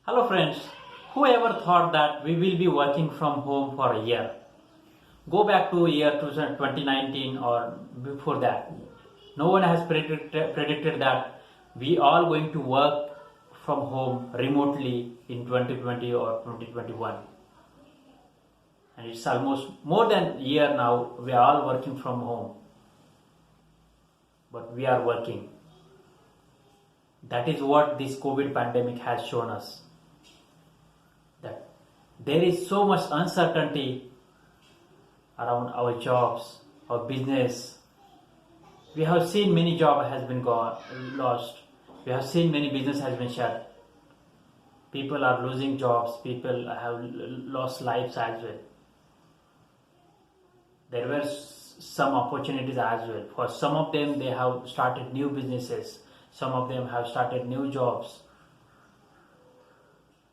Hello friends, whoever thought that we will be working from home for a year? Go back to year 2019 or before that. No one has predicted that we all going to work from home remotely in 2020 or 2021. And it's almost more than a year now we are all working from home. But we are working. That is what this COVID pandemic has shown us. That there is so much uncertainty around our jobs, our business. We have seen many jobs has been lost. We have seen many business has been shut. People are losing jobs. People have lost lives as well. There were some opportunities as well. For some of them, they have started new businesses. Some of them have started new jobs.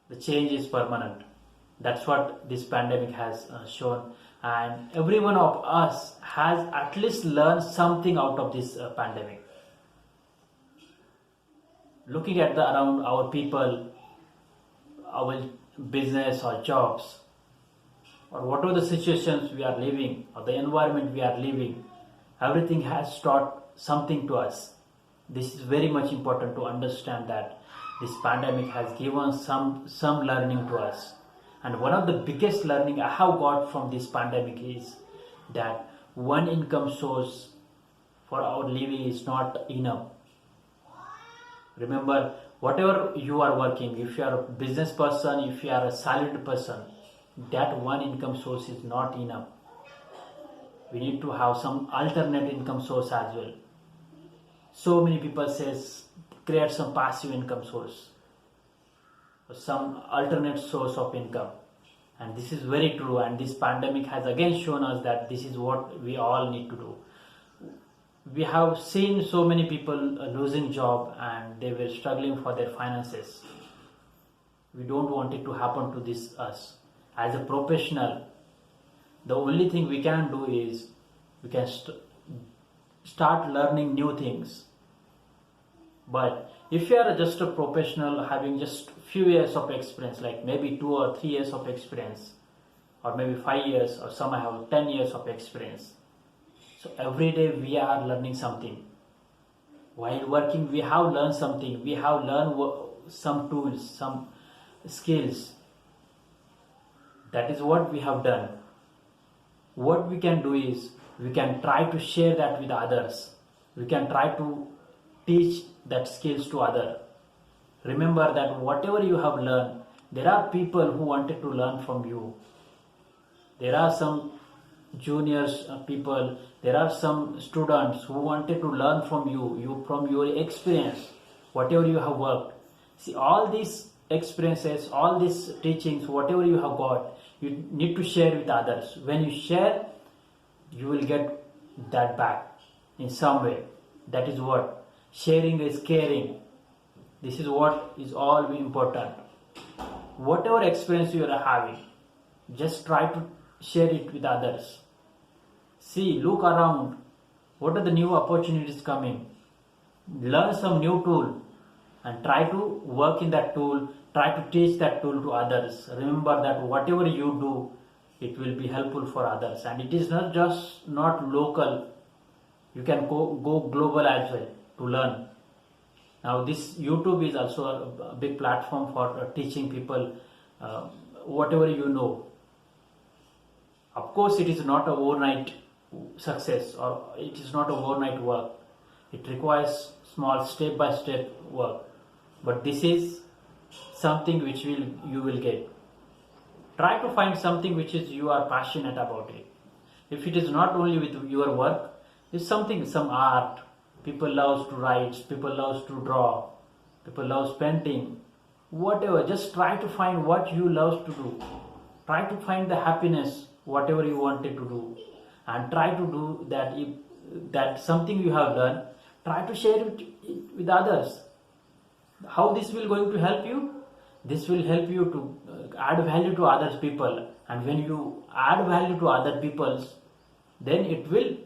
The change is permanent. That's what this pandemic has shown, and every one of us has at least learned something out of this pandemic. Looking at around our people, our business or jobs, or whatever the situations we are living or the environment we are living, everything has taught something to us. This is very much important to understand that this pandemic has given some learning to us. And one of the biggest learning I have got from this pandemic is that one income source for our living is not enough. Remember, whatever you are working, if you are a business person, if you are a salaried person, that one income source is not enough. We need to have some alternate income source as well. So many people says create some passive income source, some alternate source of income, and this is very true. And this pandemic has again shown us that this is what we all need to do. We have seen so many people losing job and they were struggling for their finances. We don't want it to happen to this us. As a professional, the only thing we can do is we can start learning new things. But if you are just a professional having just few years of experience, like maybe 2 or 3 years of experience, or maybe 5 years, or some have 10 years of experience, so every day we are learning something. While working, we have learned something. We have learned some tools, some skills. That is what we have done. What we can do is we can try to share that with others. We can try to teach that skills to others. Remember that whatever you have learned, there are people who wanted to learn from you. There are some juniors people, there are some students who wanted to learn from you from your experience, whatever you have worked. See, all these experiences, all these teachings, whatever you have got, you need to share with others. When you share, you will get that back in some way. That is what sharing is caring. This is what is all important. Whatever experience you are having, just try to share it with others. See, look around. What are the new opportunities coming? Learn some new tool and try to work in that tool. Try to teach that tool to others. Remember that whatever you do, it will be helpful for others. And it is not local. You can go global as well to learn. Now this YouTube is also a big platform for teaching people whatever you know. Of course, it is not a overnight success, or it is not a overnight work. It requires small step-by-step work. But this is something which you will get. Try to find something which is you are passionate about it. If it is not only with your work, it's something, some art. People love to write, people love to draw, people love painting, whatever. Just try to find what you love to do. Try to find the happiness, whatever you wanted to do, and try to do that. If that something you have done, try to share it with others. How this will going to help you? This will help you to add value to other people, and when you add value to other people's, then it will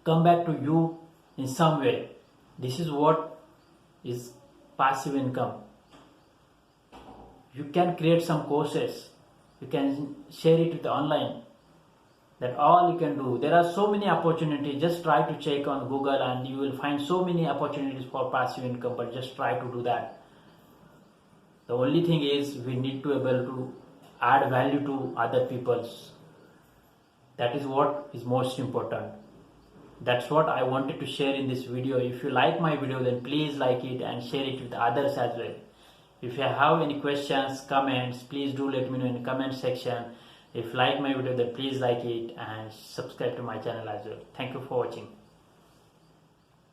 come back to you in some way. This is what is passive income. You can create some courses, you can share it with online. That all you can do. There are so many opportunities. Just try to check on Google and you will find so many opportunities for passive income, but just try to do that. The only thing is we need to able to add value to other people's. That is what is most important. That's what I wanted to share in this video. If you like my video, then please like it and share it with others as well. If you have any questions, comments, please do let me know in the comment section. If you like my video, then please like it and subscribe to my channel as well. Thank you for watching.